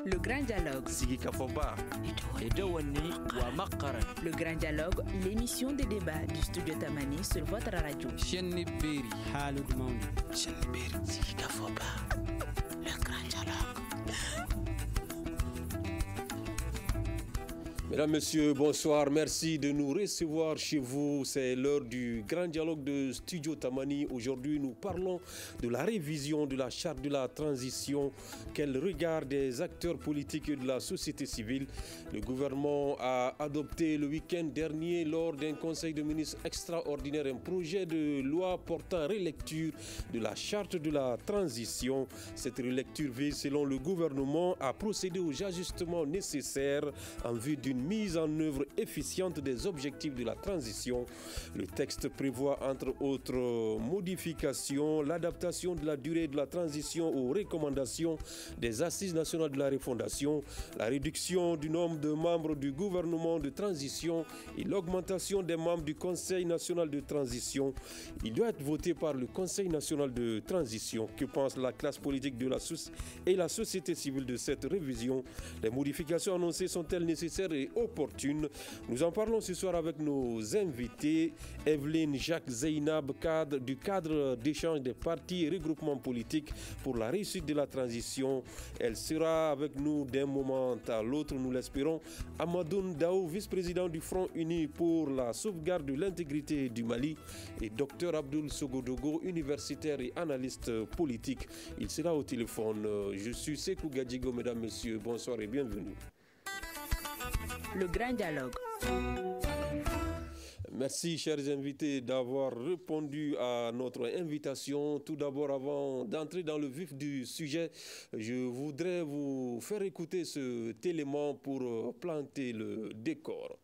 Le Grand Dialogue. Le Grand Dialogue, l'émission des débats du studio Tamani sur votre radio. Le Grand Dialogue. Mesdames, Messieurs, bonsoir. Merci de nous recevoir chez vous. C'est l'heure du Grand Dialogue de Studio Tamani. Aujourd'hui, nous parlons de la révision de la charte de la transition. Quel regard des acteurs politiques et de la société civile. Le gouvernement a adopté le week-end dernier, lors d'un conseil de ministres extraordinaire, un projet de loi portant relecture de la charte de la transition. Cette relecture vise, selon le gouvernement, à procéder aux ajustements nécessaires en vue d'une mise en œuvre efficiente des objectifs de la transition. Le texte prévoit entre autres modifications, l'adaptation de la durée de la transition aux recommandations des assises nationales de la refondation, la réduction du nombre de membres du gouvernement de transition et l'augmentation des membres du Conseil national de transition. Il doit être voté par le Conseil national de transition. Que pense la classe politique de et la société civile de cette révision? Les modifications annoncées sont-elles nécessaires et opportune? Nous en parlons ce soir avec nos invités. Evelyne Jacques Zeynab, du cadre d'échange des partis et regroupements politiques pour la réussite de la transition. Elle sera avec nous d'un moment à l'autre, nous l'espérons. Amadoun Daou, vice-président du Front Uni pour la sauvegarde de l'intégrité du Mali, et Dr Abdoul Sogodogo, universitaire et analyste politique. Il sera au téléphone. Je suis Sekou Gadjigo, mesdames, messieurs. Bonsoir et bienvenue. Le Grand Dialogue. Merci, chers invités, d'avoir répondu à notre invitation. Tout d'abord, avant d'entrer dans le vif du sujet, je voudrais vous faire écouter cet élément pour planter le décor.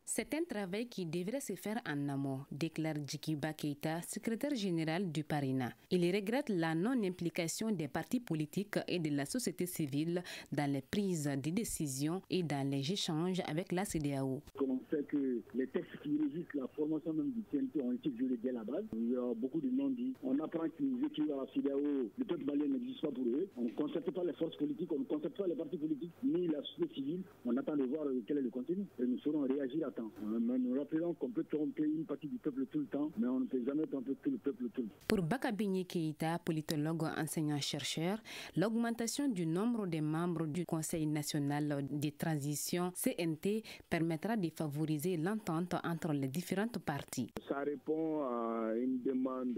C'est un travail qui devrait se faire en amont, déclare Djikiba Keïta, secrétaire général du Parina. Il regrette la non-implication des partis politiques et de la société civile dans les prises de décisions et dans les échanges avec la CEDEAO. On sait que les textes qui régissent la formation même du CNT ont été violés dès la base. Il y a beaucoup de non-dits. On apprend qu'ils écrivent à la CEDEAO, le peuple malien n'existe pas pour eux. On ne concepte pas les forces politiques, on ne concepte pas les partis politiques, ni la société civile. On attend de voir quel est le contenu et nous saurons réagir à temps. Mais nous rappelons qu'on peut tromper une partie du peuple tout le temps, mais on ne peut jamais tromper tout le peuple tout le temps. Pour Bakabini Keïta, politologue enseignant-chercheur, l'augmentation du nombre des membres du Conseil national de transition CNT permettra de favoriser l'entente entre les différentes parties. Ça répond à une demande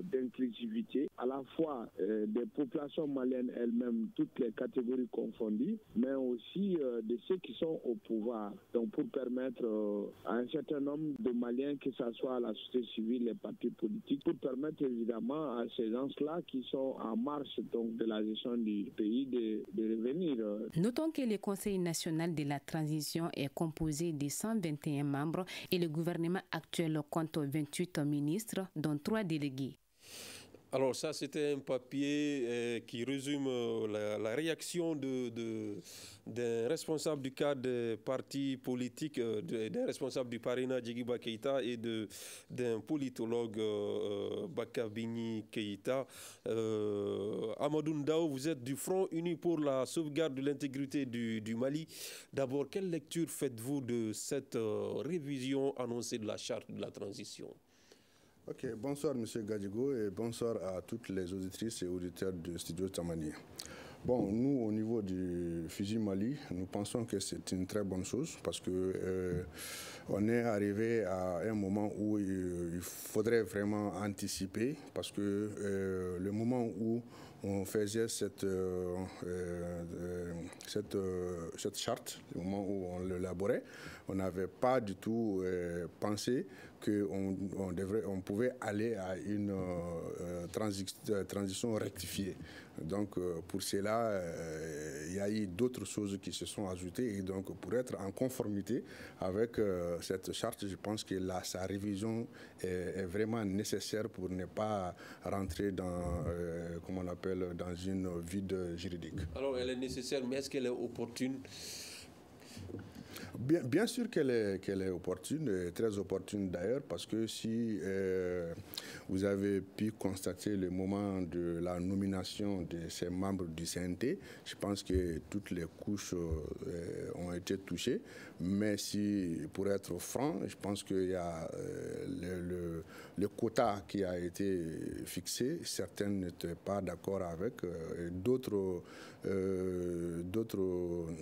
d'inclusivité, à la fois des populations maliennes elles-mêmes, toutes les catégories confondues, mais aussi de ceux qui sont au pouvoir. Donc pour permettre à un certain nombre de Maliens, que ce soit la société civile, les partis politiques, pour permettre évidemment à ces gens-là qui sont en marche donc, de la gestion du pays de revenir. Notons que le Conseil national de la transition est composé de 121 membres et le gouvernement actuel compte 28 ministres, dont 3 délégués. Alors ça, c'était un papier qui résume la réaction d'un responsable du cadre des partis politiques, d'un responsable du Parina, Djikiba Keïta, et d'un politologue, Bakabini Keïta. Amadou Ndao, vous êtes du Front Uni pour la sauvegarde de l'intégrité du Mali. D'abord, quelle lecture faites-vous de cette révision annoncée de la charte de la transition? Ok, bonsoir M. Gadjigo et bonsoir à toutes les auditrices et auditeurs du studio Tamani. Bon, nous, au niveau du FIJI Mali, nous pensons que c'est une très bonne chose parce que on est arrivé à un moment où il faudrait vraiment anticiper parce que le moment où on faisait cette charte, le moment où on l'élaborait, on n'avait pas du tout pensé qu'on pouvait aller à une transition rectifiée. Donc pour cela, il y a eu d'autres choses qui se sont ajoutées et donc pour être en conformité avec cette charte, je pense que sa révision est vraiment nécessaire pour ne pas rentrer dans, comment on appelle, dans une vide juridique. Alors elle est nécessaire, mais est-ce qu'elle est opportune? Bien sûr qu'elle est opportune, très opportune d'ailleurs, parce que si vous avez pu constater le moment de la nomination de ces membres du CNT, je pense que toutes les couches ont été touchées. Mais si, pour être franc, je pense qu'il y a le quota qui a été fixé. Certains n'étaient pas d'accord avec. D'autres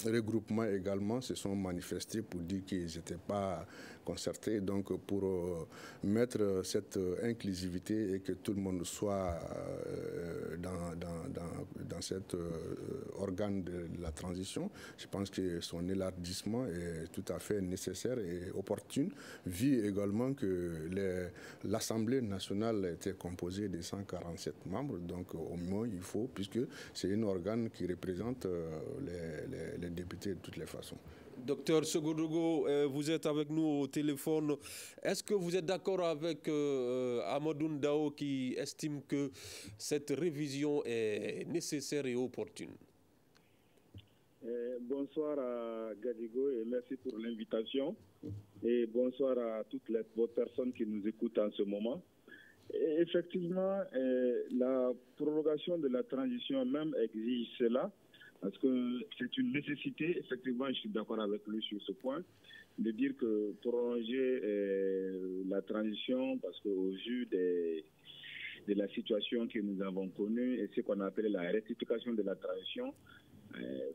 regroupements également se sont manifestés pour dire qu'ils n'étaient pas concertés. Donc, pour mettre cette inclusivité et que tout le monde soit dans cet organe de la transition, je pense que son élargissement est tout à fait nécessaire et opportune, vu également que l'Assemblée nationale était composée de 147 membres. Donc, au moins, il faut, puisque c'est un organe qui représente les députés de toutes les façons. Docteur Sogodogo, vous êtes avec nous au téléphone. Est-ce que vous êtes d'accord avec Amadou Ndao qui estime que cette révision est nécessaire et opportune? Bonsoir à Gadigo et merci pour l'invitation. Et bonsoir à toutes les personnes qui nous écoutent en ce moment. Et effectivement, la prorogation de la transition même exige cela. Parce que c'est une nécessité, effectivement, je suis d'accord avec lui sur ce point, de dire que prolonger la transition, parce qu'au vu de la situation que nous avons connue et ce qu'on appelle la rectification de la transition,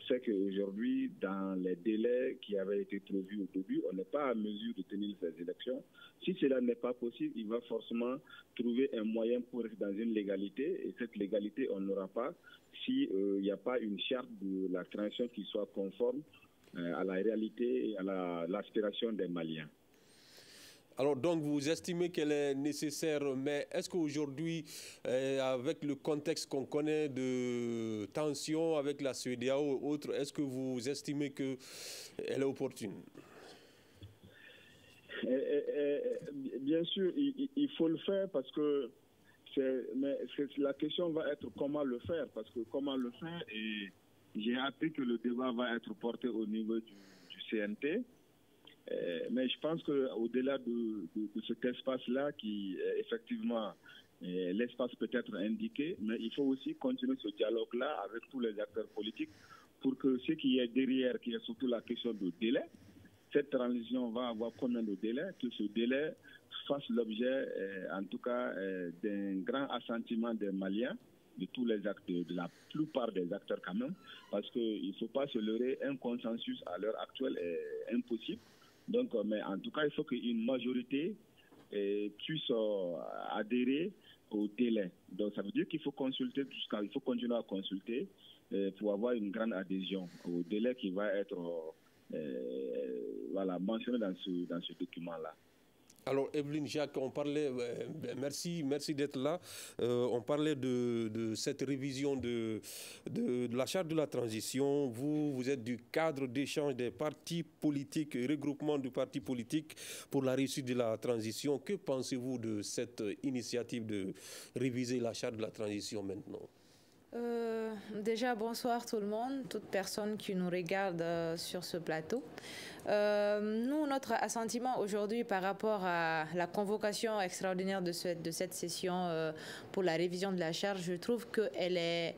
fait qu'aujourd'hui, dans les délais qui avaient été prévus au début, on n'est pas à mesure de tenir ces élections. Si cela n'est pas possible, il va forcément trouver un moyen pour rester dans une légalité, et cette légalité, on n'aura pas s'il n'y a pas une charte de la transition qui soit conforme à la réalité et à l'aspiration des Maliens. Alors donc vous estimez qu'elle est nécessaire, mais est-ce qu'aujourd'hui, avec le contexte qu'on connaît de tension avec la CEDEAO ou autre, est-ce que vous estimez qu'elle est opportune? Bien sûr, il faut le faire parce que mais la question va être comment le faire, parce que comment le faire, et j'ai appris que le débat va être porté au niveau du CNT. Mais je pense qu'au-delà de cet espace-là, qui effectivement l'espace peut être indiqué, mais il faut aussi continuer ce dialogue-là avec tous les acteurs politiques pour que ce qui est derrière, qui est surtout la question du délai, cette transition va avoir combien de délais, que ce délai fasse l'objet, en tout cas, d'un grand assentiment des Maliens, de tous les acteurs, de la plupart des acteurs quand même, parce qu'il ne faut pas se leurrer, un consensus à l'heure actuelle est impossible. Donc, mais en tout cas, il faut qu'une majorité puisse adhérer au délai. Donc, ça veut dire qu'il faut consulter il faut continuer à consulter pour avoir une grande adhésion au délai qui va être mentionné dans ce document-là. Alors, Evelyne Jacques, on parlait, merci d'être là. On parlait de cette révision de la charte de la transition. Vous êtes du cadre d'échange des partis politiques, regroupement de partis politiques pour la réussite de la transition. Que pensez-vous de cette initiative de réviser la charte de la transition maintenant? Déjà, bonsoir tout le monde, toute personne qui nous regarde sur ce plateau. Nous, notre assentiment aujourd'hui par rapport à la convocation extraordinaire de cette session pour la révision de la charte, je trouve qu'elle est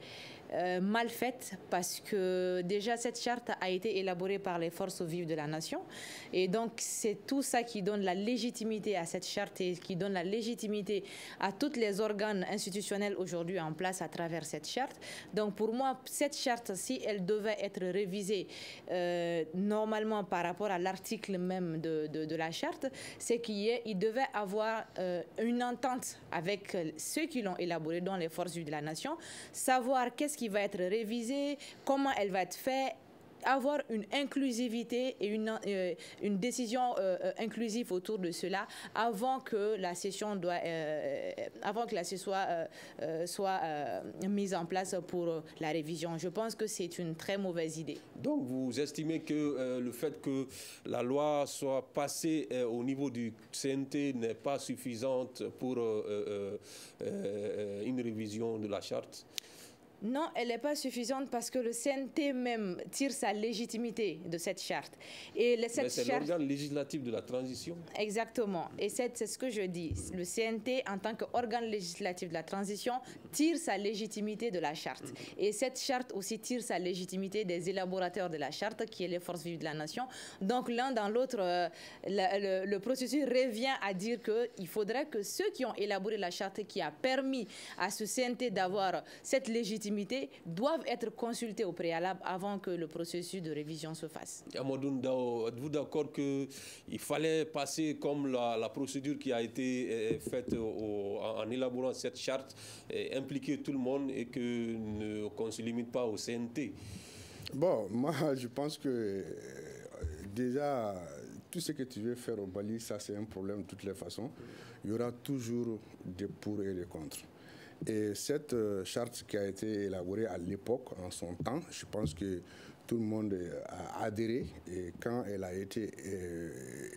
mal faite parce que déjà cette charte a été élaborée par les forces vives de la nation et donc c'est tout ça qui donne la légitimité à cette charte et qui donne la légitimité à tous les organes institutionnels aujourd'hui en place à travers cette charte. Donc pour moi, cette charte, si elle devait être révisée normalement par rapport à l'article même de la charte, c'est qu'il devait avoir une entente avec ceux qui l'ont élaborée, dont les forces vives de la nation, savoir qu'est-ce qui va être révisé, comment elle va être faite, avoir une inclusivité et une décision inclusive autour de cela avant que la session soit mise en place pour la révision. Je pense que c'est une très mauvaise idée. Donc vous estimez que le fait que la loi soit passée au niveau du CNT n'est pas suffisante pour une révision de la charte? Non, elle n'est pas suffisante parce que le CNT même tire sa légitimité de cette charte. Mais c'est l'organe législatif de la transition. Exactement. Et c'est ce que je dis. Le CNT, en tant qu'organe législatif de la transition, tire sa légitimité de la charte. Et cette charte aussi tire sa légitimité des élaborateurs de la charte, qui est les forces vives de la nation. Donc l'un dans l'autre, le processus revient à dire qu'il faudrait que ceux qui ont élaboré la charte qui a permis à ce CNT d'avoir cette légitimité doivent être consultés au préalable avant que le processus de révision se fasse. Amadou Ndao, êtes-vous d'accord qu'il fallait passer comme la procédure qui a été faite en élaborant cette charte, impliquer tout le monde et qu'on ne se limite pas au CNT? Bon, moi je pense que déjà tout ce que tu veux faire au Mali, ça c'est un problème de toutes les façons. Il y aura toujours des pour et des contre. Et cette charte qui a été élaborée à l'époque, en son temps, je pense que tout le monde a adhéré. Et quand elle a été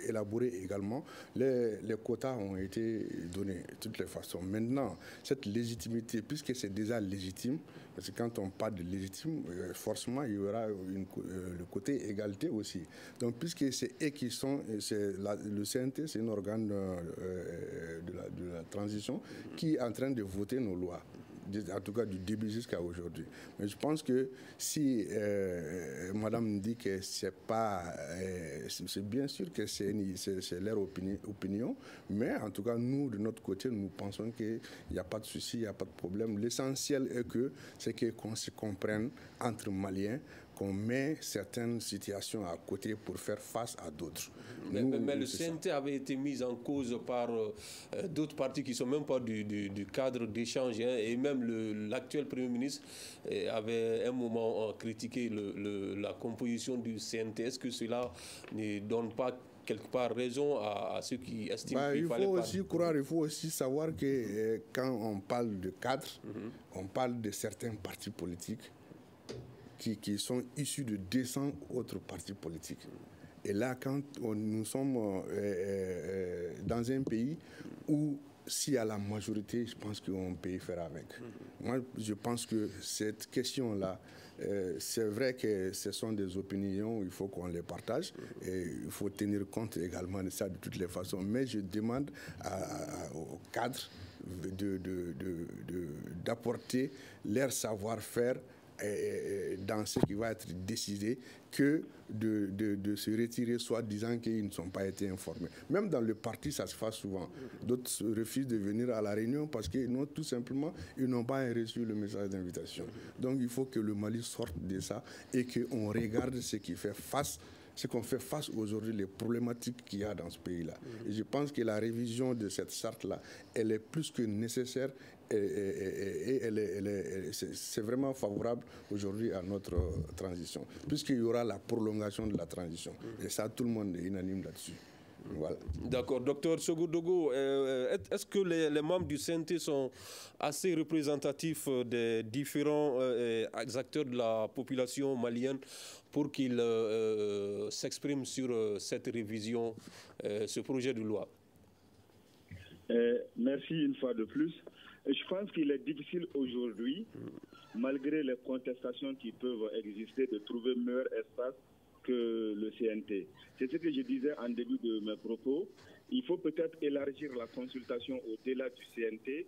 élaborée également, les quotas ont été donnés de toutes les façons. Maintenant, cette légitimité, puisque c'est déjà légitime, parce que quand on parle de légitime, forcément, il y aura le côté égalité aussi. Donc, puisque c'est eux qui sont, le CNT, c'est un organe de la transition qui est en train de voter nos lois, en tout cas du début jusqu'à aujourd'hui. Mais je pense que si Madame dit que c'est pas, c'est bien sûr que c'est leur opinion, mais en tout cas nous de notre côté nous pensons qu'il n'y a pas de souci, il n'y a pas de problème. L'essentiel est qu'on se comprenne entre Maliens, qu'on met certaines situations à côté pour faire face à d'autres. Mais le CNT avait été mis en cause par d'autres partis qui ne sont même pas du cadre d'échange. Hein, et même l'actuel Premier ministre avait un moment critiqué la composition du CNT. Est-ce que cela ne donne pas quelque part raison à ceux qui estiment qu'il fallait pas... Il faut aussi savoir que quand on parle de cadre, on parle de certains partis politiques qui sont issus de 200 autres partis politiques. Et là, quand nous sommes dans un pays où s'il y a la majorité, je pense qu'on peut y faire avec. Moi, je pense que cette question-là, c'est vrai que ce sont des opinions, il faut qu'on les partage et il faut tenir compte également de ça de toutes les façons. Mais je demande au cadre d'apporter leur savoir-faire dans ce qui va être décidé que de se retirer, soit disant qu'ils ne sont pas été informés. Même dans le parti, ça se fait souvent. D'autres refusent de venir à la réunion parce que non, tout simplement, ils n'ont pas reçu le message d'invitation. Donc il faut que le Mali sorte de ça et qu'on regarde ce qu'on fait face aujourd'hui, les problématiques qu'il y a dans ce pays-là. Et je pense que la révision de cette charte-là, elle est plus que nécessaire et c'est vraiment favorable aujourd'hui à notre transition, puisqu'il y aura la prolongation de la transition. Et ça, tout le monde est unanime là-dessus. Voilà. D'accord. Docteur Sogodogo, est-ce que les membres du CNT sont assez représentatifs des différents acteurs de la population malienne pour qu'ils s'expriment sur cette révision, ce projet de loi? Merci une fois de plus. Je pense qu'il est difficile aujourd'hui, malgré les contestations qui peuvent exister, de trouver meilleur espace que le CNT. C'est ce que je disais en début de mes propos. Il faut peut-être élargir la consultation au-delà du CNT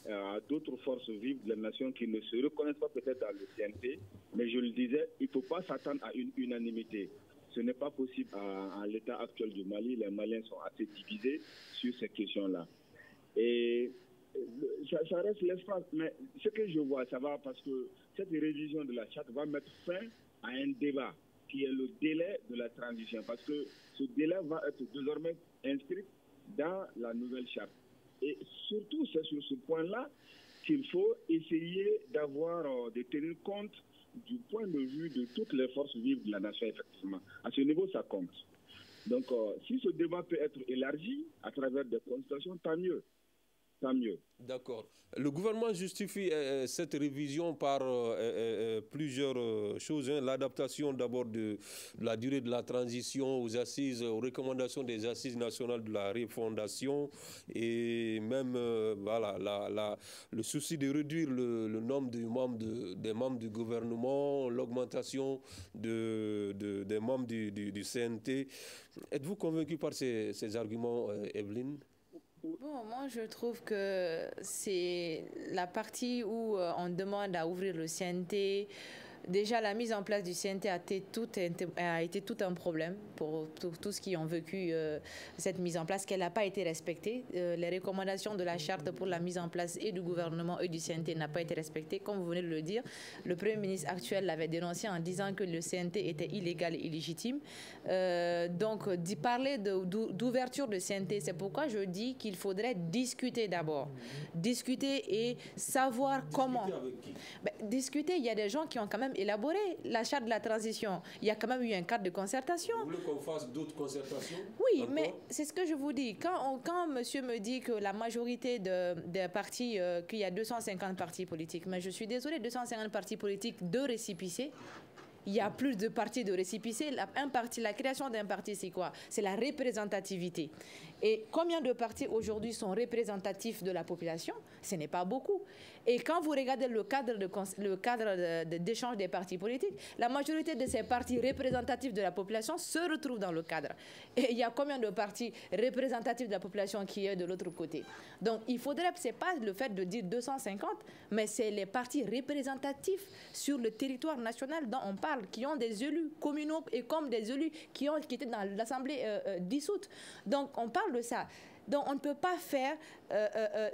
à d'autres forces vives de la nation qui ne se reconnaissent pas peut-être dans le CNT. Mais je le disais, il ne faut pas s'attendre à une unanimité. Ce n'est pas possible à l'état actuel du Mali. Les Maliens sont assez divisés sur ces questions-là. Et ça reste l'espace. Mais ce que je vois, ça va parce que cette révision de la charte va mettre fin à un débat qui est le délai de la transition. Parce que ce délai va être désormais inscrit dans la nouvelle charte. Et surtout, c'est sur ce point-là qu'il faut essayer de tenir compte du point de vue de toutes les forces vives de la nation, effectivement. À ce niveau, ça compte. Donc, si ce débat peut être élargi à travers des consultations, tant mieux. tant mieux. D'accord. Le gouvernement justifie cette révision par plusieurs choses. Hein. L'adaptation d'abord de la durée de la transition aux assises, aux recommandations des assises nationales de la refondation et même voilà, le souci de réduire le nombre des membres du gouvernement, l'augmentation des membres du CNT. Êtes-vous convaincu par ces arguments, Evelyne? Bon, moi je trouve que c'est la partie où on demande à ouvrir le CNT. Déjà, la mise en place du CNT a été tout un problème pour tous qui ont vécu cette mise en place, qu'elle n'a pas été respectée. Les recommandations de la charte pour la mise en place et du gouvernement et du CNT n'ont pas été respectées. Comme vous venez de le dire, le Premier ministre actuel l'avait dénoncé en disant que le CNT était illégal et illégitime. Donc, d'y parler d'ouverture de CNT, c'est pourquoi je dis qu'il faudrait discuter d'abord. Discuter et savoir comment. Discuter, il y a des gens qui ont quand même élaboré la charte de la transition. Il y a quand même eu un cadre de concertation. Vous voulez qu'on fasse d'autres concertations? Oui, encore? Mais c'est ce que je vous dis. Quand monsieur me dit que la majorité des partis, qu'il y a 250 partis politiques, mais je suis désolée, 250 partis politiques, 2 récépissés. Il y a plus de partis de récépissés. La création d'un parti, c'est quoi? C'est la représentativité. Et combien de partis aujourd'hui sont représentatifs de la population? Ce n'est pas beaucoup. Et quand vous regardez le cadre d'échange des partis politiques, la majorité de ces partis représentatifs de la population se retrouvent dans le cadre. Et il y a combien de partis représentatifs de la population qui est de l'autre côté? Donc il faudrait, ce n'est pas le fait de dire 250, mais c'est les partis représentatifs sur le territoire national dont on parle, qui ont des élus communaux et comme des élus qui étaient dans l'Assemblée dissoute. Donc on parle de ça. Donc on ne peut pas faire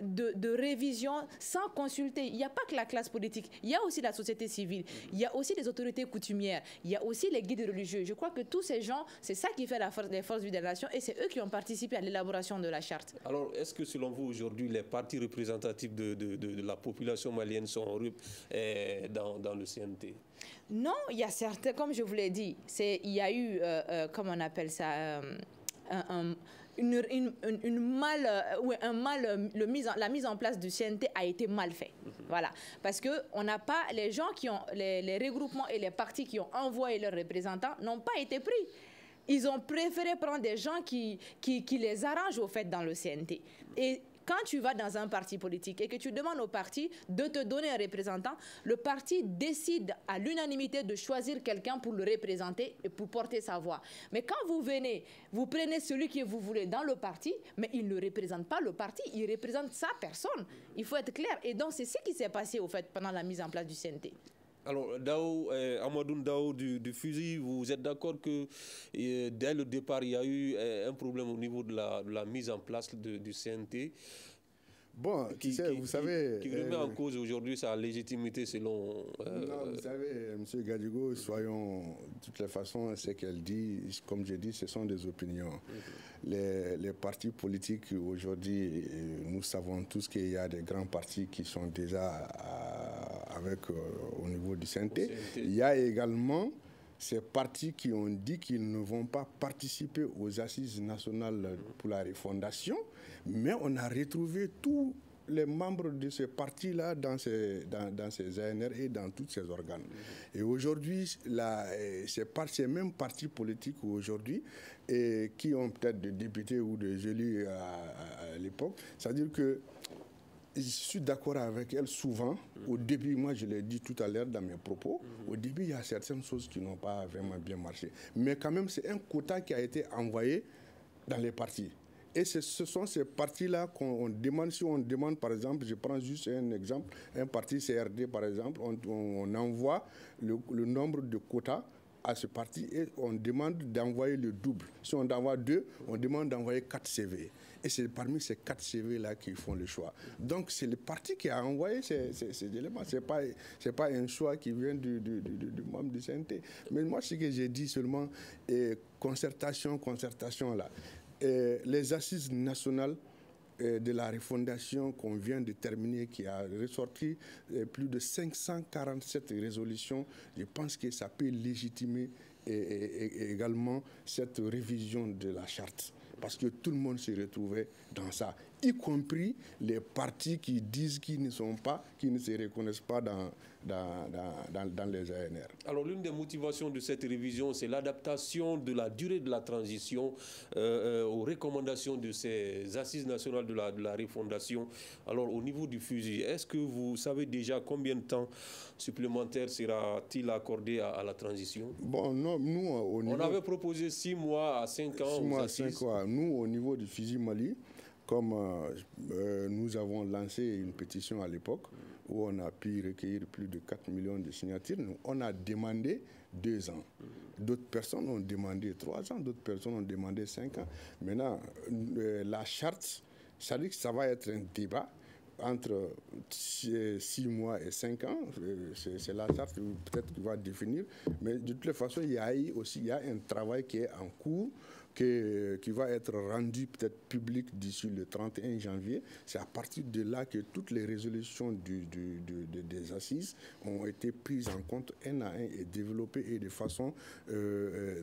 de révision sans consulter. Il n'y a pas que la classe politique, il y a aussi la société civile, il y a aussi les autorités coutumières, il y a aussi les guides religieux. Je crois que tous ces gens, c'est ça qui fait les forces vives de la nation et c'est eux qui ont participé à l'élaboration de la charte. Alors est-ce que selon vous aujourd'hui les partis représentatifs de la population malienne sont dans le CNT? Non, il y a certains, comme je vous l'ai dit, il y a eu, comment on appelle ça, la mise en place du CNT a été mal faite. Voilà. Parce que on n'a pas, les gens qui ont, les regroupements et les partis qui ont envoyé leurs représentants n'ont pas été pris. Ils ont préféré prendre des gens qui les arrangent au fait dans le CNT. Et quand tu vas dans un parti politique et que tu demandes au parti de te donner un représentant, le parti décide à l'unanimité de choisir quelqu'un pour le représenter et pour porter sa voix. Mais quand vous venez, vous prenez celui que vous voulez dans le parti, mais il ne représente pas le parti, il représente sa personne. Il faut être clair. Et donc, c'est ce qui s'est passé au fait pendant la mise en place du CNT. Alors, Amadoune Dao du Fusil, vous êtes d'accord que dès le départ, il y a eu un problème au niveau de la mise en place du CNT? Bon, vous savez... Qui remet en cause aujourd'hui sa légitimité selon... Non, vous savez, M. Gadjigo, soyons de toutes les façons, ce qu'elle dit, comme j'ai dit, ce sont des opinions. Les partis politiques aujourd'hui, nous savons tous qu'il y a des grands partis qui sont déjà au niveau du CNT. Il y a également ces partis qui ont dit qu'ils ne vont pas participer aux assises nationales pour la refondation, mais on a retrouvé tous les membres de ces partis-là dans ces ANR et dans tous ces organes. Et aujourd'hui, ces mêmes partis politiques aujourd'hui, qui ont peut-être des députés ou des élus à l'époque, c'est-à-dire que je suis d'accord avec elle souvent. Au début, moi je l'ai dit tout à l'heure dans mes propos, au début il y a certaines choses qui n'ont pas vraiment bien marché. Mais quand même c'est un quota qui a été envoyé dans les partis. Et ce sont ces partis-là qu'on demande, si on demande par exemple, je prends juste un exemple, un parti CRD par exemple, on envoie le nombre de quotas à ce parti et on demande d'envoyer le double. Si on envoie 2, on demande d'envoyer 4 CV. Et c'est parmi ces 4 CV-là qu'ils font le choix. Donc c'est le parti qui a envoyé ces éléments. Ce n'est pas un choix qui vient du membre du CNT. Mais moi, ce que j'ai dit seulement, concertation là. Les assises nationales de la refondation qu'on vient de terminer, qui a ressorti plus de 547 résolutions, je pense que ça peut légitimer également cette révision de la charte. parce que tout le monde se retrouvait dans ça, y compris les partis qui disent qu'ils ne sont pas, qui ne se reconnaissent pas dans les ANR. Alors l'une des motivations de cette révision, c'est l'adaptation de la durée de la transition aux recommandations de ces assises nationales de la refondation. Alors au niveau du fusil, est-ce que vous savez déjà combien de temps supplémentaire sera-t-il accordé à la transition? Bon, non, nous, au niveau... On avait proposé 6 mois à 5 ans. 6 mois à 5 ans. Nous, au niveau du fusil Mali, comme nous avons lancé une pétition à l'époque, où on a pu recueillir plus de 4 millions de signatures, on a demandé 2 ans. D'autres personnes ont demandé 3 ans, d'autres personnes ont demandé 5 ans. Maintenant, la charte, ça dit que ça va être un débat entre 6 mois et 5 ans. C'est la charte peut-être qui va définir. Mais de toutes les façons, il y a un travail qui est en cours, qui va être rendu peut-être public d'ici le 31 janvier. C'est à partir de là que toutes les résolutions des assises ont été prises en compte un à un et développées et de façon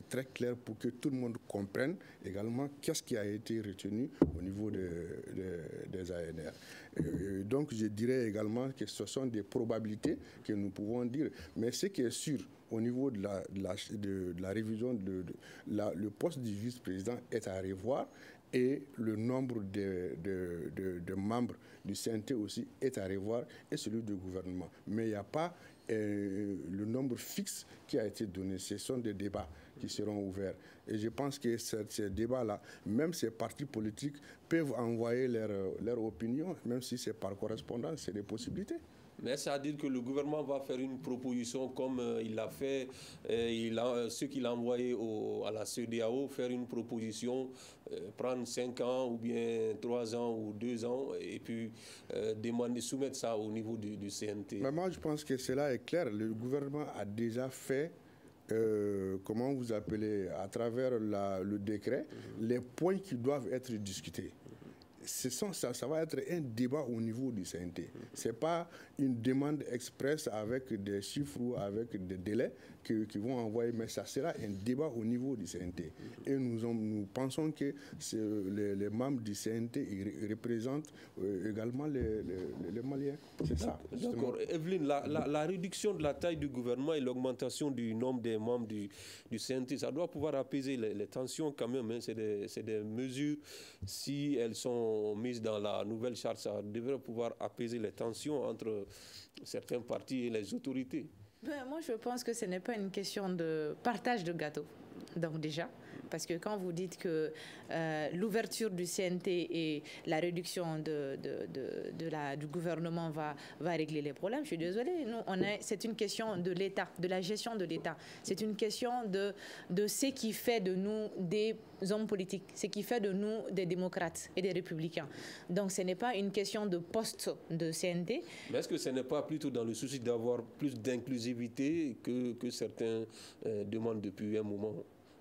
très claire pour que tout le monde comprenne également qu'est-ce qui a été retenu au niveau des ANR. Donc je dirais également que ce sont des probabilités que nous pouvons dire. Mais ce qui est sûr, au niveau de la révision, le poste du vice-président est à revoir et le nombre de membres du CNT aussi est à revoir et celui du gouvernement. Mais il n'y a pas le nombre fixe qui a été donné. Ce sont des débats qui seront ouverts. Et je pense que ces débats-là, même ces partis politiques peuvent envoyer leur opinion, même si c'est par correspondance, c'est des possibilités. Mais ça veut dire que le gouvernement va faire une proposition comme il l'a fait, ce qu'il a envoyé à la CEDEAO, faire une proposition, prendre 5 ans ou bien 3 ans ou 2 ans et puis soumettre ça au niveau du CNT. Mais moi, je pense que cela est clair. Le gouvernement a déjà fait, comment vous appelez, à travers le décret, les points qui doivent être discutés. Ça va être un débat au niveau du CNT. Ce n'est pas une demande express avec des chiffres ou avec des délais qui vont envoyer, mais ça sera un débat au niveau du CNT. Et nous pensons que les membres du CNT ils représentent également les Maliens. C'est ça. D'accord. Evelyne, la réduction de la taille du gouvernement et l'augmentation du nombre des membres du CNT, ça doit pouvoir apaiser les tensions quand même. Hein. C'est des mesures, si elles sont mises dans la nouvelle charte, ça devrait pouvoir apaiser les tensions entre certains partis et les autorités. Moi, je pense que ce n'est pas une question de partage de gâteau. Donc déjà, parce que quand vous dites que l'ouverture du CNT et la réduction du gouvernement va régler les problèmes, je suis désolée. C'est une question de l'État, de la gestion de l'État. C'est une question de ce qui fait de nous des hommes politiques, ce qui fait de nous des démocrates et des républicains. Donc ce n'est pas une question de poste de CNT. Mais est-ce que ce n'est pas plutôt dans le souci d'avoir plus d'inclusivité que certains demandent depuis un moment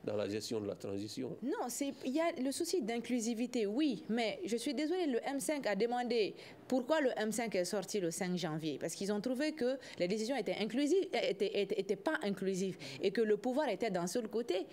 dans la gestion de la transition? Non, il y a le souci d'inclusivité, oui, mais je suis désolée, le M5 a demandé pourquoi le M5 est sorti le 5 janvier. Parce qu'ils ont trouvé que les décisions étaient pas inclusives et que le pouvoir était d'un seul côté.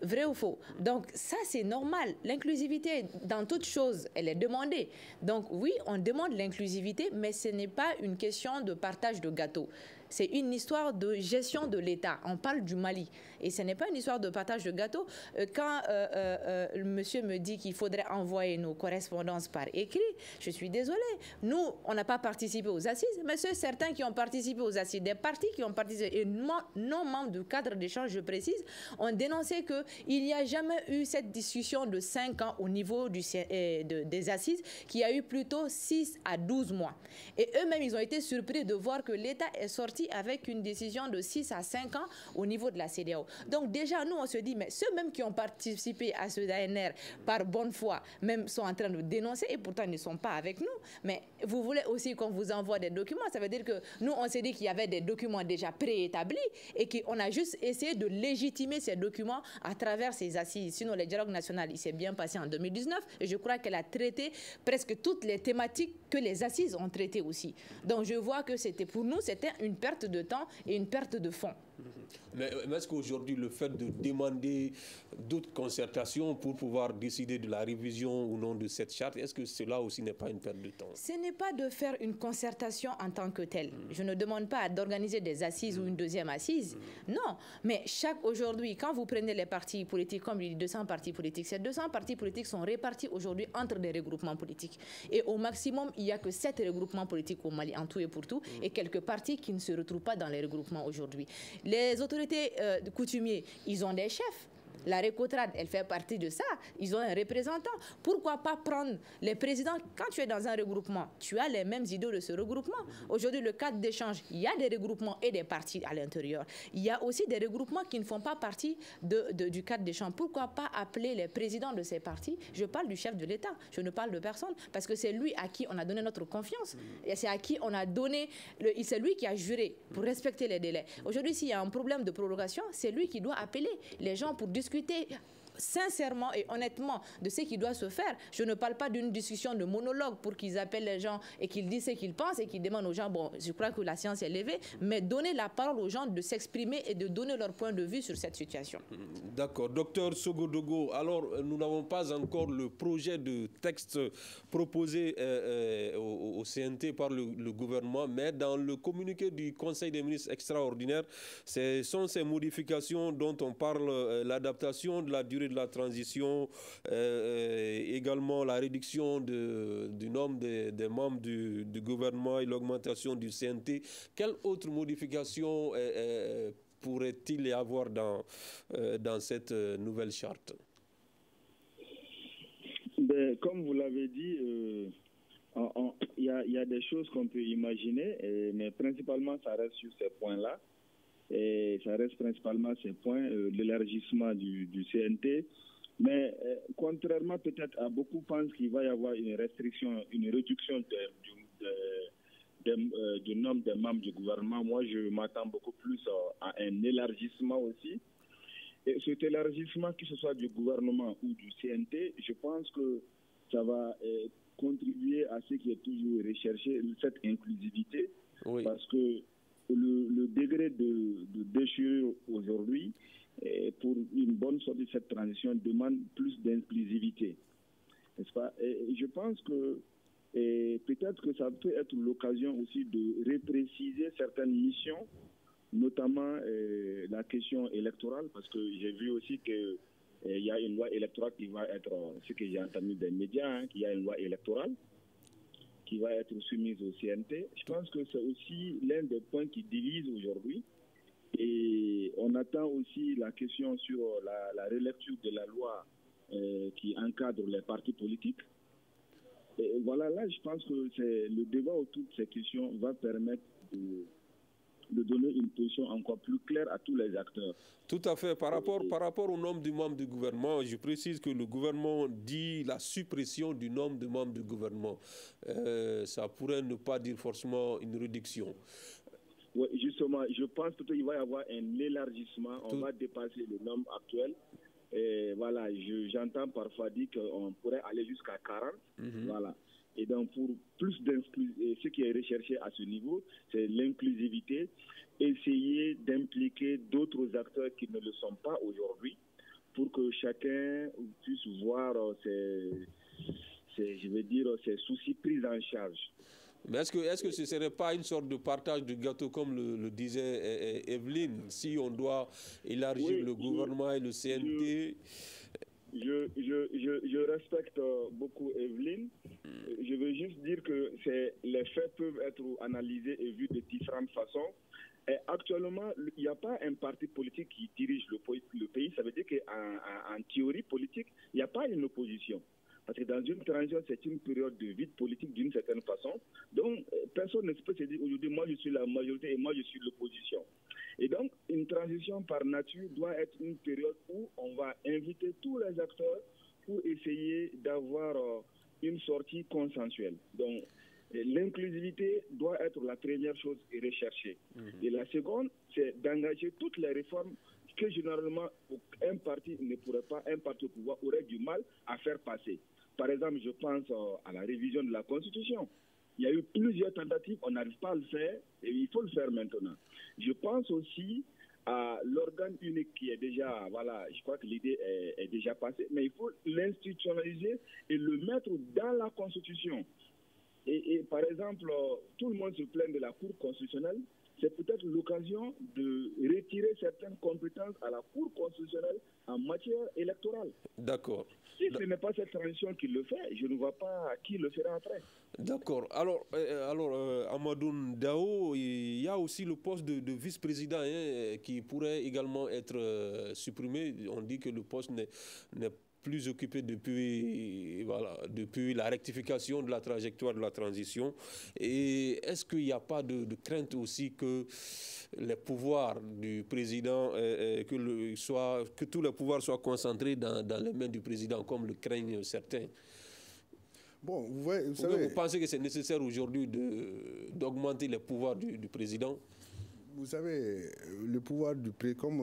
Vrai ou faux? Donc ça, c'est normal. L'inclusivité, dans toute chose, elle est demandée. Donc oui, on demande l'inclusivité, mais ce n'est pas une question de partage de gâteau. C'est une histoire de gestion de l'État. On parle du Mali. Et ce n'est pas une histoire de partage de gâteau. Quand le monsieur me dit qu'il faudrait envoyer nos correspondances par écrit, je suis désolée. Nous, on n'a pas participé aux assises, mais ceux certains qui ont participé aux assises, des partis qui ont participé, et non membres du cadre d'échange, je précise, ont dénoncé qu'il n'y a jamais eu cette discussion de 5 ans au niveau des assises, qu'il y a eu plutôt 6 à 12 mois. Et eux-mêmes, ils ont été surpris de voir que l'État est sorti avec une décision de 6 à 5 ans au niveau de la CEDEAO. Donc déjà, nous, on se dit, mais ceux-mêmes qui ont participé à ce ANR par bonne foi, même sont en train de dénoncer et pourtant ils ne sont pas avec nous. Mais vous voulez aussi qu'on vous envoie des documents. Ça veut dire que nous, on s'est dit qu'il y avait des documents déjà préétablis et qu'on a juste essayé de légitimer ces documents à travers ces assises. Sinon, le dialogue national, il s'est bien passé en 2019 et je crois qu'elle a traité presque toutes les thématiques que les assises ont traitées aussi. Donc je vois que pour nous, c'était une perte de temps et une perte de fonds. Mais est-ce qu'aujourd'hui, le fait de demander d'autres concertations pour pouvoir décider de la révision ou non de cette charte, est-ce que cela aussi n'est pas une perte de temps? Ce n'est pas de faire une concertation en tant que telle. Je ne demande pas d'organiser des assises ou une deuxième assise. Non, mais aujourd'hui, quand vous prenez les partis politiques, comme il dit 200 partis politiques, ces 200 partis politiques sont répartis aujourd'hui entre des regroupements politiques. Et au maximum, il n'y a que 7 regroupements politiques au Mali, en tout et pour tout, et quelques partis qui ne se retrouvent pas dans les regroupements aujourd'hui. Les autorités coutumiers, ils ont des chefs. La Récotrade, elle fait partie de ça. Ils ont un représentant. Pourquoi pas prendre les présidents? Quand tu es dans un regroupement, tu as les mêmes idées de ce regroupement. Aujourd'hui, le cadre d'échange, il y a des regroupements et des partis à l'intérieur. Il y a aussi des regroupements qui ne font pas partie du cadre d'échange. Pourquoi pas appeler les présidents de ces partis? Je parle du chef de l'État. Je ne parle de personne parce que c'est lui à qui on a donné notre confiance. Et c'est à qui on a donné... C'est lui qui a juré pour respecter les délais. Aujourd'hui, s'il y a un problème de prorogation, c'est lui qui doit appeler les gens pour discuter sincèrement et honnêtement de ce qui doit se faire. Je ne parle pas d'une discussion de monologue pour qu'ils appellent les gens et qu'ils disent ce qu'ils pensent et qu'ils demandent aux gens, bon, je crois que la science est levée, mais donner la parole aux gens de s'exprimer et de donner leur point de vue sur cette situation. D'accord. Docteur Sogodogo, alors nous n'avons pas encore le projet de texte proposé au CNT par le gouvernement, mais dans le communiqué du Conseil des ministres extraordinaire, ce sont ces modifications dont on parle, l'adaptation de la durée de la transition, également la réduction du nombre des membres du gouvernement et l'augmentation du CNT. Quelle autre modification pourrait-il y avoir dans cette nouvelle charte? Comme vous l'avez dit, il y a des choses qu'on peut imaginer, mais principalement ça reste sur ces points-là. Et ça reste principalement ces points, l'élargissement du CNT. Mais contrairement peut-être à beaucoup pensent qu'il va y avoir une restriction, une réduction du nombre de membres du gouvernement, moi je m'attends beaucoup plus à un élargissement aussi. Et cet élargissement, que ce soit du gouvernement ou du CNT, je pense que ça va contribuer à ce qui est toujours recherché, cette inclusivité. Oui. Parce que le degré de déchirure aujourd'hui, pour une bonne sortie de cette transition, demande plus d'inclusivité. N'est-ce pas? Et je pense que peut-être que ça peut être l'occasion aussi de repréciser certaines missions, notamment la question électorale, parce que j'ai vu aussi qu'il y a une loi électorale qui va être, ce que j'ai entendu des médias, qu'il y a une loi électorale qui va être soumise au CNT. Je pense que c'est aussi l'un des points qui divise aujourd'hui. Et on attend aussi la question sur la relecture de la loi qui encadre les partis politiques. Et voilà, là, je pense que le débat autour de ces questions va permettre de donner une position encore plus claire à tous les acteurs. Tout à fait. Par rapport au nombre de membres du gouvernement, je précise que le gouvernement dit la suppression du nombre de membres du gouvernement. Ça pourrait ne pas dire forcément une réduction. Oui, justement, je pense qu'il va y avoir un élargissement. On va dépasser le nombre actuel. Et voilà, j'entends parfois dire qu'on pourrait aller jusqu'à 40. Voilà. Et donc, pour plus d'inclusivité, ce qui est recherché à ce niveau, c'est l'inclusivité, essayer d'impliquer d'autres acteurs qui ne le sont pas aujourd'hui, pour que chacun puisse voir ses soucis pris en charge. Mais est-ce que ce ne serait pas une sorte de partage du gâteau, comme le disait Evelyne, si on doit élargir le gouvernement et le CNT? Je respecte beaucoup Evelyne. Je veux juste dire que les faits peuvent être analysés et vus de différentes façons. Et actuellement, il n'y a pas un parti politique qui dirige le pays. Ça veut dire qu'en théorie politique, il n'y a pas une opposition. Parce que dans une transition, c'est une période de vide politique d'une certaine façon. Donc, personne ne peut se dire aujourd'hui, moi je suis la majorité et moi je suis l'opposition. Et donc, une transition par nature doit être une période où on va inviter tous les acteurs pour essayer d'avoir une sortie consensuelle. Donc, l'inclusivité doit être la première chose recherchée. Et la seconde, c'est d'engager toutes les réformes que généralement un parti au pouvoir aurait du mal à faire passer. Par exemple, je pense à la révision de la Constitution. Il y a eu plusieurs tentatives, on n'arrive pas à le faire et il faut le faire maintenant. Je pense aussi à l'organe unique qui est déjà, voilà, je crois que l'idée est déjà passée, mais il faut l'institutionnaliser et le mettre dans la Constitution. Et par exemple, tout le monde se plaint de la Cour constitutionnelle. C'est peut-être l'occasion de retirer certaines compétences à la Cour constitutionnelle en matière électorale. D'accord. Si ce n'est pas cette transition qui le fait, je ne vois pas qui le fera après. D'accord. Alors Amadou Dao, il y a aussi le poste de vice-président qui pourrait également être supprimé. On dit que le poste n'est plus occupé depuis la rectification de la trajectoire de la transition. Et est-ce qu'il n'y a pas de crainte aussi que les pouvoirs du président, que tous les pouvoirs soient concentrés dans les mains du président, comme le craignent certains? Bon, vous savez, vous pensez que c'est nécessaire aujourd'hui d'augmenter les pouvoirs du président? Vous savez, le pouvoir du président, comme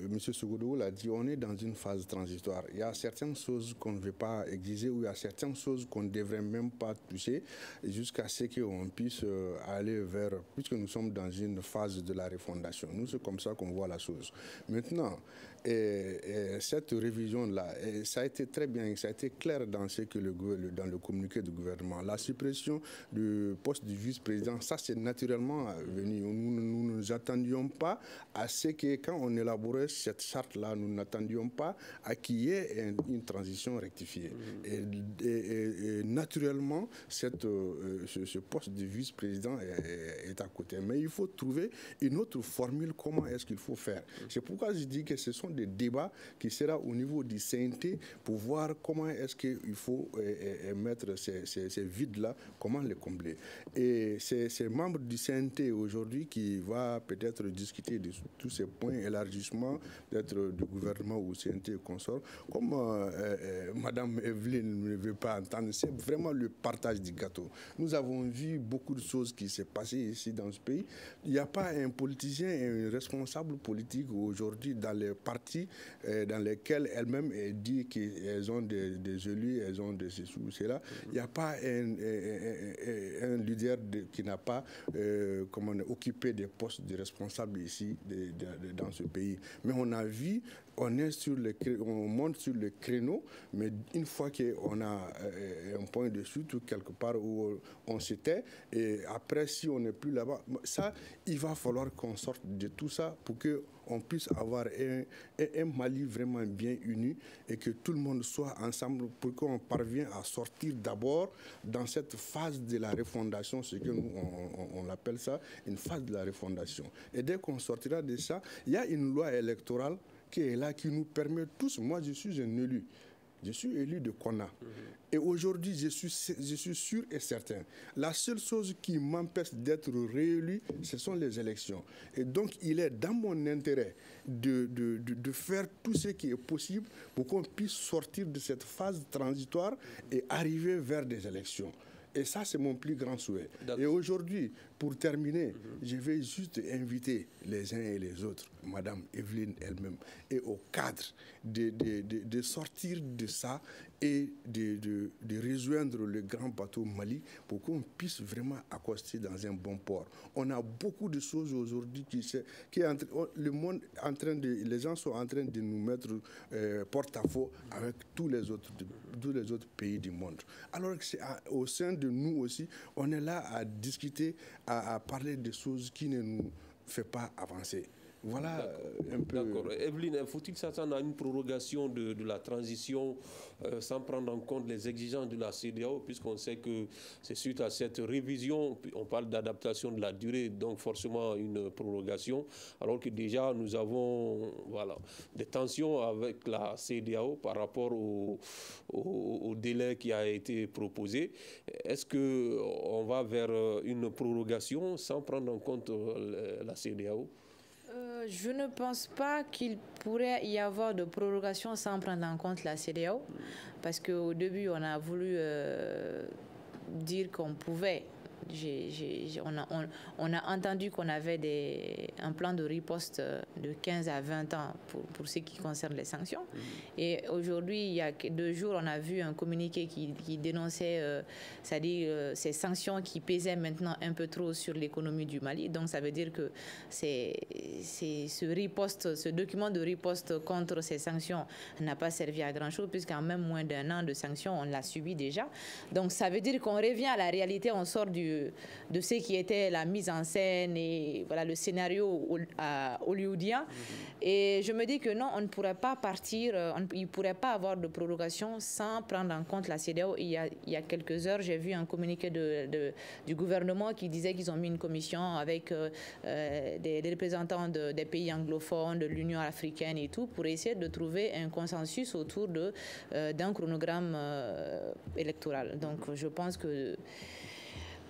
M. Sogodo l'a dit, on est dans une phase transitoire. Il y a certaines choses qu'on ne veut pas exiger ou il y a certaines choses qu'on ne devrait même pas toucher jusqu'à ce qu'on puisse aller vers, puisque nous sommes dans une phase de la refondation. Nous, c'est comme ça qu'on voit la chose. Maintenant, cette révision-là, ça a été très bien, ça a été clair dans le communiqué du gouvernement. La suppression du poste du vice-président, ça c'est naturellement venu. Nous ne nous attendions pas à ce que, quand on élaborait cette charte-là, nous n'attendions pas à qu'il y ait une transition rectifiée. Et naturellement, ce poste de vice-président est à côté. Mais il faut trouver une autre formule, comment est-ce qu'il faut faire. C'est pourquoi je dis que ce sont des débats qui seront au niveau du CNT pour voir comment est-ce qu'il faut mettre ces vides-là, comment les combler. Et c'est membres du CNT aujourd'hui qui va peut-être discuter de tous ces points, élargissement d'être du gouvernement ou CNT consort. Comme Mme Evelyne ne veut pas entendre, c'est vraiment le partage du gâteau. Nous avons vu beaucoup de choses qui s'est passées ici dans ce pays. Il n'y a pas un politicien et un responsable politique aujourd'hui dans les partis dans lesquels elle-même dit qu'elles ont des élus, elles ont de ceci ou cela. Il n'y a pas un leader qui n'a pas occupé des postes de responsable ici dans ce pays. Mais on a vu, on monte sur le créneau, mais une fois qu'on a un point de chute ou quelque part où on s'était, et après si on n'est plus là-bas, ça, il va falloir qu'on sorte de tout ça pour qu'on puisse avoir un Mali vraiment bien uni et que tout le monde soit ensemble pour qu'on parvienne à sortir d'abord dans cette phase de la refondation, ce que nous on appelle ça, une phase de la refondation. Et dès qu'on sortira de ça, il y a une loi électorale qui est là, qui nous permet tous, moi je suis un élu. Je suis élu de Kona. Et aujourd'hui, je suis sûr et certain. La seule chose qui m'empêche d'être réélu, ce sont les élections. Et donc, il est dans mon intérêt de faire tout ce qui est possible pour qu'on puisse sortir de cette phase transitoire et arriver vers des élections. Et ça, c'est mon plus grand souhait. Et aujourd'hui, pour terminer, je vais juste inviter les uns et les autres, Mme Evelyne elle-même, et au cadre de sortir de ça et de rejoindre le grand bateau Mali pour qu'on puisse vraiment accoster dans un bon port. On a beaucoup de choses aujourd'hui le monde les gens sont en train de nous mettre porte-à-faux avec tous les autres pays du monde. Alors que c'est au sein de nous aussi, on est là à discuter, à parler des choses qui ne nous font pas avancer. Voilà un peu... D'accord. Evelyne, faut-il s'attendre à une prorogation de la transition sans prendre en compte les exigences de la CEDEAO, puisqu'on sait que c'est suite à cette révision, on parle d'adaptation de la durée, donc forcément une prorogation, alors que déjà nous avons des tensions avec la CEDEAO par rapport au délai qui a été proposé. Est-ce qu'on va vers une prorogation sans prendre en compte la CEDEAO? Je ne pense pas qu'il pourrait y avoir de prorogation sans prendre en compte la CEDEAO, parce qu'au début, on a voulu dire qu'on pouvait on a entendu qu'on avait un plan de riposte de 15 à 20 ans pour ce qui concerne les sanctions. Et aujourd'hui, il y a 2 jours, on a vu un communiqué qui dénonçait, c'est-à-dire ces sanctions qui pesaient maintenant un peu trop sur l'économie du Mali. Donc ça veut dire que ce document de riposte contre ces sanctions n'a pas servi à grand-chose, puisqu'en même moins d'1 an de sanctions, on l'a subi déjà. Donc ça veut dire qu'on revient à la réalité, on sort de ce qui était la mise en scène et voilà, le scénario hollywoodien. Et je me dis que non, on ne pourrait pas partir, il ne pourrait pas avoir de prorogation sans prendre en compte la CEDEAO. Il y a quelques heures, j'ai vu un communiqué du gouvernement qui disait qu'ils ont mis une commission avec des représentants des pays anglophones, de l'Union africaine et tout, pour essayer de trouver un consensus autour d'un chronogramme électoral. Donc je pense que,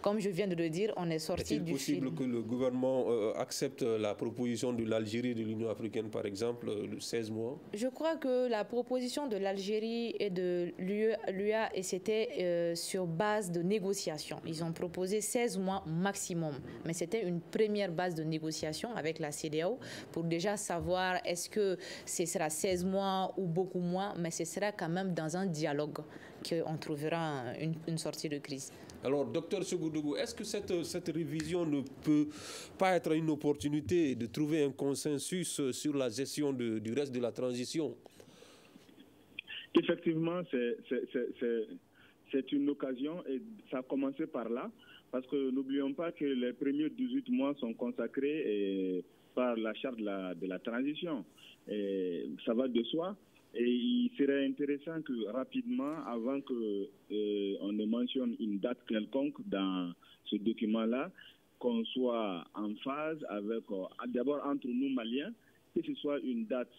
comme je viens de le dire, on est sorti du film. Est-il possible que le gouvernement accepte la proposition de l'Algérie et de l'Union africaine, par exemple, de 16 mois? Je crois que la proposition de l'Algérie et de l'UA, c'était sur base de négociation. Ils ont proposé 16 mois maximum. Mais c'était une première base de négociation avec la CEDEAO pour déjà savoir est-ce que ce sera 16 mois ou beaucoup moins, mais ce sera quand même dans un dialogue qu'on trouvera une sortie de crise. Alors, docteur Segoudougou, est-ce que cette révision ne peut pas être une opportunité de trouver un consensus sur la gestion du reste de la transition? Effectivement, c'est une occasion et ça a commencé par là, parce que n'oublions pas que les premiers 18 mois sont consacrés par la charte de la transition. Et ça va de soi. Et il serait intéressant que rapidement, avant qu'on ne mentionne une date quelconque dans ce document-là, qu'on soit en phase avec, d'abord entre nous Maliens, que ce soit une date.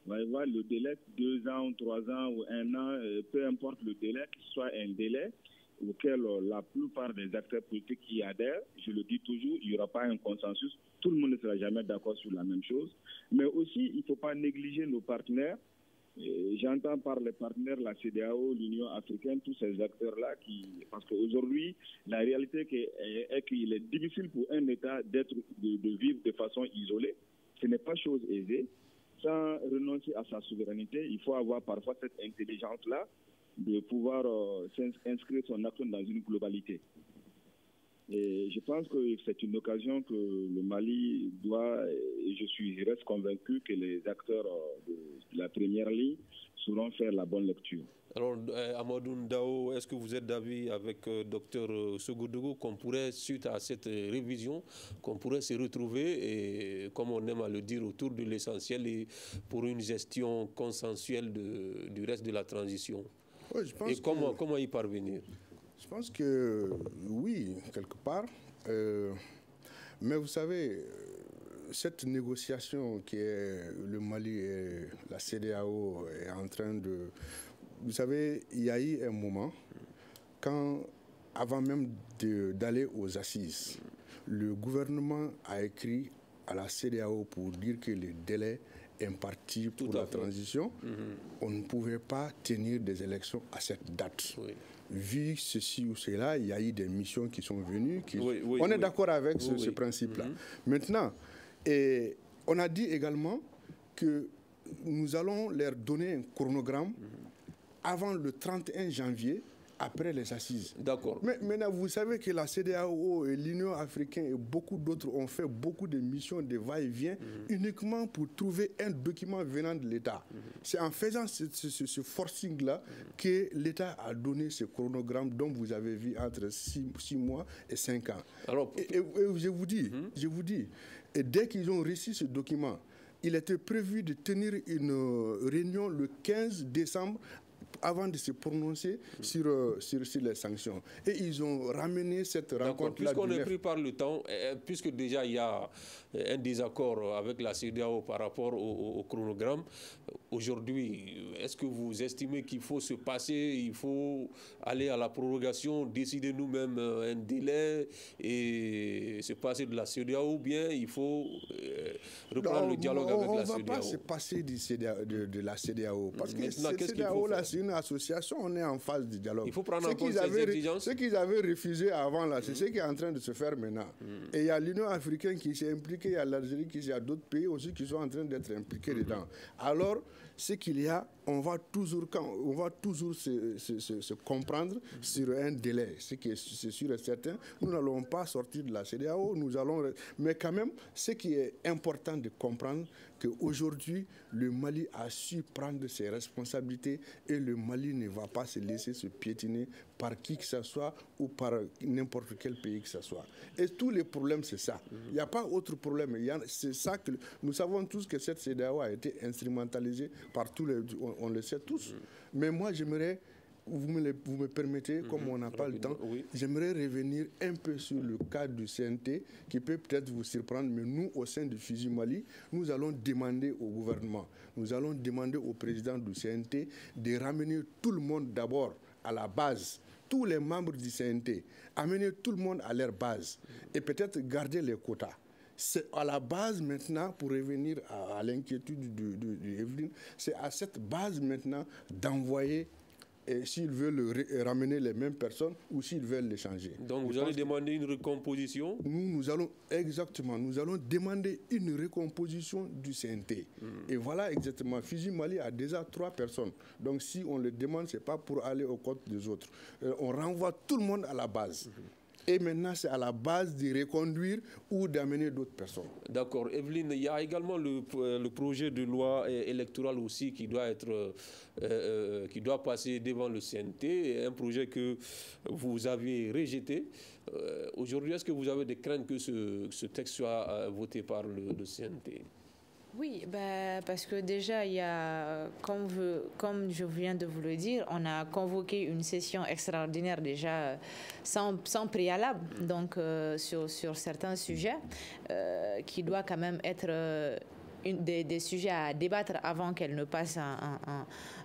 Vous allez voir, le délai, 2 ans, ou 3 ans ou 1 an, peu importe le délai, que ce soit un délai auquel la plupart des acteurs politiques y adhèrent. Je le dis toujours, il n'y aura pas un consensus. Tout le monde ne sera jamais d'accord sur la même chose. Mais aussi, il ne faut pas négliger nos partenaires. J'entends par les partenaires la CEDEAO, l'Union africaine, tous ces acteurs-là, parce qu'aujourd'hui, la réalité est qu'il est difficile pour un État de vivre de façon isolée. Ce n'est pas chose aisée. Sans renoncer à sa souveraineté, il faut avoir parfois cette intelligence-là de pouvoir inscrire son action dans une globalité. Et je pense que c'est une occasion que le Mali doit, et je reste convaincu que les acteurs de la première ligne sauront faire la bonne lecture. Alors, Amadou Ndao, est-ce que vous êtes d'avis avec Dr Segoudougou qu'on pourrait, suite à cette révision, qu'on pourrait se retrouver, et, comme on aime à le dire, autour de l'essentiel et pour une gestion consensuelle du reste de la transition? Oui, je pense et comment y parvenir? Je pense que oui, quelque part. Mais vous savez, cette négociation qui est le Mali et la CEDEAO est en train de... Vous savez, il y a eu un moment, avant même d'aller aux assises, le gouvernement a écrit à la CEDEAO pour dire que les délais impartis pour la transition, on ne pouvait pas tenir des élections à cette date. Oui. Vu ceci ou cela, il y a eu des missions qui sont venues. On est d'accord avec ce principe-là. Maintenant, on a dit également que nous allons leur donner un chronogramme avant le 31 janvier, après les assises. D'accord. Mais maintenant, vous savez que la CEDEAO et l'Union africaine et beaucoup d'autres ont fait beaucoup de missions de va-et-vient uniquement pour trouver un document venant de l'État. C'est en faisant ce forcing-là que l'État a donné ce chronogramme dont vous avez vu entre 6 mois et 5 ans. Alors, et je vous dis, et dès qu'ils ont reçu ce document, il était prévu de tenir une réunion le 15 décembre avant de se prononcer sur les sanctions. Et ils ont ramené cette rencontre-là. Puisqu'on est pris par le temps, puisque déjà il y a un désaccord avec la CEDEAO par rapport au chronogramme, aujourd'hui, est-ce que vous estimez qu'il faut se passer, il faut aller à la prorogation, décider nous-mêmes un délai et se passer de la CEDEAO, ou bien il faut reprendre le dialogue avec la CEDEAO? On ne va pas se passer de la CEDEAO, parce que la CEDEAO, c'est une association, on est en phase de dialogue. Il faut prendre en compte ces exigences. Ce qu'ils avaient refusé avant, là, c'est ce qui est en train de se faire maintenant. Et il y a l'Union africaine qui s'est impliquée, il y a l'Algérie, il y a d'autres pays aussi qui sont en train d'être impliqués dedans. Alors, ce qu'il y a, on va toujours se comprendre sur un délai. C'est sûr et certain. Nous n'allons pas sortir de la CEDEAO, mais quand même, ce qui est important de comprendre, qu'aujourd'hui, le Mali a su prendre ses responsabilités et le Mali ne va pas se laisser se piétiner par qui que ce soit ou par n'importe quel pays que ce soit. Et tous les problèmes, c'est ça. Il n'y a pas autre problème. C'est ça que nous savons tous que cette CEDEAO a été instrumentalisée par tous les... On le sait tous. Mais moi, j'aimerais... Vous me permettez, comme on n'a pas le temps, j'aimerais revenir un peu sur le cas du CNT qui peut peut-être vous surprendre, mais nous, au sein du FIJI Mali, nous allons demander au gouvernement, nous allons demander au président du CNT de ramener tout le monde d'abord à la base, tous les membres du CNT, amener tout le monde à leur base et peut-être garder les quotas. C'est à la base maintenant, pour revenir à l'inquiétude de Evelyne, c'est à cette base maintenant d'envoyer s'ils veulent ramener les mêmes personnes ou s'ils veulent les changer. Donc vous allez demander une recomposition? Nous allons demander une recomposition du CNT. Et voilà exactement, FIJI Mali a déjà 3 personnes. Donc si on le demande, ce n'est pas pour aller aux côtes des autres. On renvoie tout le monde à la base. Et maintenant, c'est à la base de reconduire ou d'amener d'autres personnes. D'accord. Evelyne, il y a également le projet de loi électorale aussi qui doit passer devant le CNT, un projet que vous avez rejeté. Aujourd'hui, est-ce que vous avez des craintes que ce texte soit voté par le CNT? Oui, parce que déjà, il y a, comme je viens de vous le dire, on a convoqué une session extraordinaire déjà sans préalable, donc sur certains sujets qui doit quand même être des sujets à débattre avant qu'elle ne passe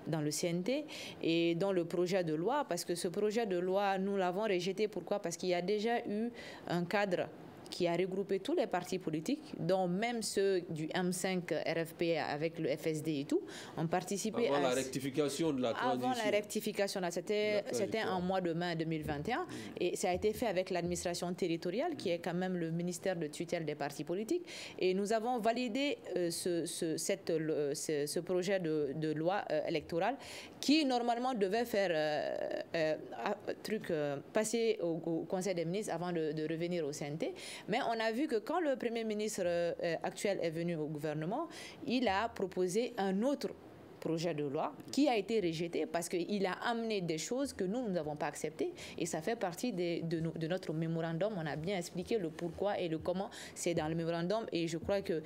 dans le CNT et dans le projet de loi, parce que ce projet de loi, nous l'avons rejeté. Pourquoi? Parce qu'il y a déjà eu un cadre qui a regroupé tous les partis politiques, dont même ceux du M5 RFP avec le FSD et tout, ont participé avant la rectification de la transition. Avant la rectification, c'était en mois de mai 2021, et ça a été fait avec l'administration territoriale, qui est quand même le ministère de tutelle des partis politiques, et nous avons validé ce projet de loi électorale qui normalement devait faire passer au Conseil des ministres avant de revenir au CNT. Mais on a vu que quand le Premier ministre actuel est venu au gouvernement, il a proposé un autre projet de loi qui a été rejeté parce qu'il a amené des choses que nous n'avons pas acceptées, et ça fait partie de notre mémorandum. On a bien expliqué le pourquoi et le comment, c'est dans le mémorandum, et je crois que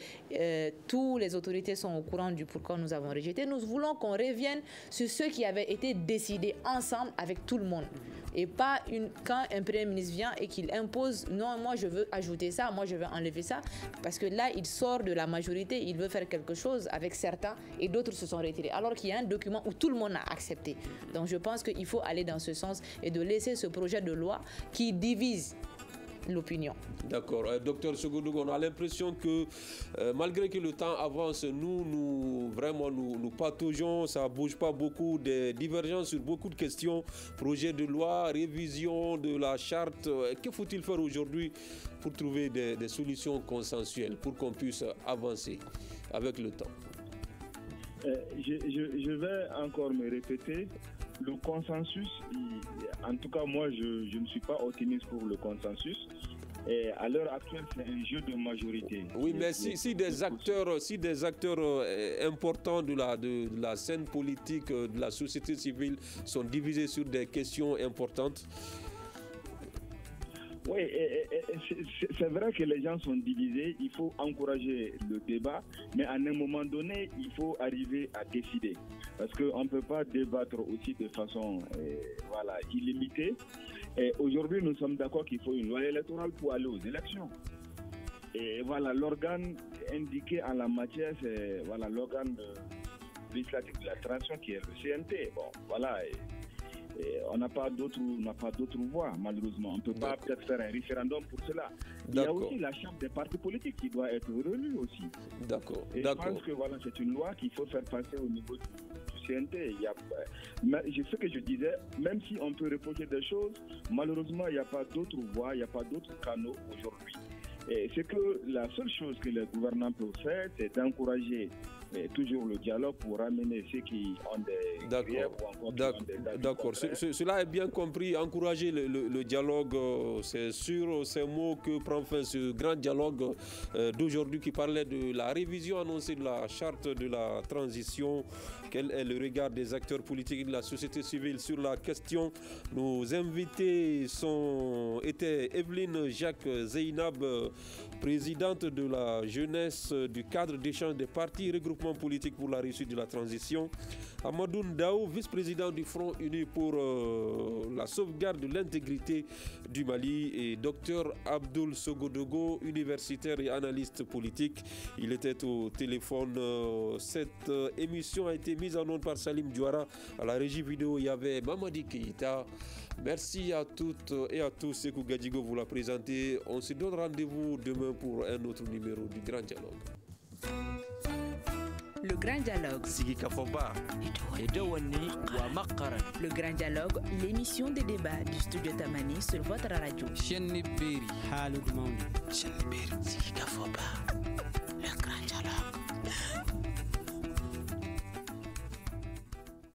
tous les autorités sont au courant du pourquoi nous avons rejeté. Nous voulons qu'on revienne sur ce qui avait été décidé ensemble avec tout le monde, et pas quand un Premier ministre vient et qu'il impose, non, moi je veux ajouter ça, moi je veux enlever ça, parce que là il sort de la majorité, il veut faire quelque chose avec certains et d'autres se sont retirés, alors qu'il y a un document où tout le monde a accepté. Donc je pense qu'il faut aller dans ce sens et de laisser ce projet de loi qui divise l'opinion. D'accord. Docteur Sogodougou, on a l'impression que malgré que le temps avance, nous pataugeons, ça ne bouge pas beaucoup, des divergences sur beaucoup de questions, projet de loi, révision de la charte. Que faut-il faire aujourd'hui pour trouver des solutions consensuelles pour qu'on puisse avancer avec le temps? Je vais encore me répéter. Le consensus, en tout cas moi je ne suis pas optimiste pour le consensus. Et à l'heure actuelle, c'est un jeu de majorité. Oui, mais si des acteurs importants de la scène politique, de la société civile sont divisés sur des questions importantes. Oui, c'est vrai que les gens sont divisés, il faut encourager le débat, mais à un moment donné, il faut arriver à décider. Parce qu'on ne peut pas débattre aussi de façon illimitée. Et aujourd'hui, nous sommes d'accord qu'il faut une loi électorale pour aller aux élections. Et voilà, l'organe indiqué en la matière, c'est l'organe législatif de la transition qui est le CNT. Bon, voilà. on n'a pas d'autre voie, malheureusement. On ne peut pas peut-être faire un référendum pour cela. Il y a aussi la charte des partis politiques qui doit être relue aussi. D'accord. Et je pense que voilà, c'est une loi qu'il faut faire passer au niveau du CNT. Ce que je disais, même si on peut reprocher des choses, malheureusement, il n'y a pas d'autre voie, il n'y a pas d'autres canaux aujourd'hui. Et c'est que la seule chose que les gouvernants peuvent faire, c'est d'encourager toujours le dialogue pour ramener ceux qui ont des griefs ou encore qui ont des... D'accord, cela est bien compris. Encourager le dialogue, c'est sur ces mots que prend fin ce grand dialogue d'aujourd'hui qui parlait de la révision annoncée de la charte de la transition. Quel est le regard des acteurs politiques et de la société civile sur la question? Nos invités étaient Evelyne Jacques Zeynab, présidente de la jeunesse du cadre d'échange des partis regroupement politique pour la réussite de la transition, Amadou Ndao, vice-président du Front Uni pour la sauvegarde de l'intégrité du Mali, et Dr Abdoul Sogodogo, universitaire et analyste politique. Il était au téléphone. Cette émission a été mise en onde par Salim Diouara. À la régie vidéo, il y avait Mamadi Keïta. Merci à toutes et à tous. Sekou Gadjigo vous l'a présenté. On se donne rendez-vous demain pour un autre numéro du Grand Dialogue. Le Grand Dialogue. Le Grand Dialogue, l'émission de débat du studio Tamani sur votre radio.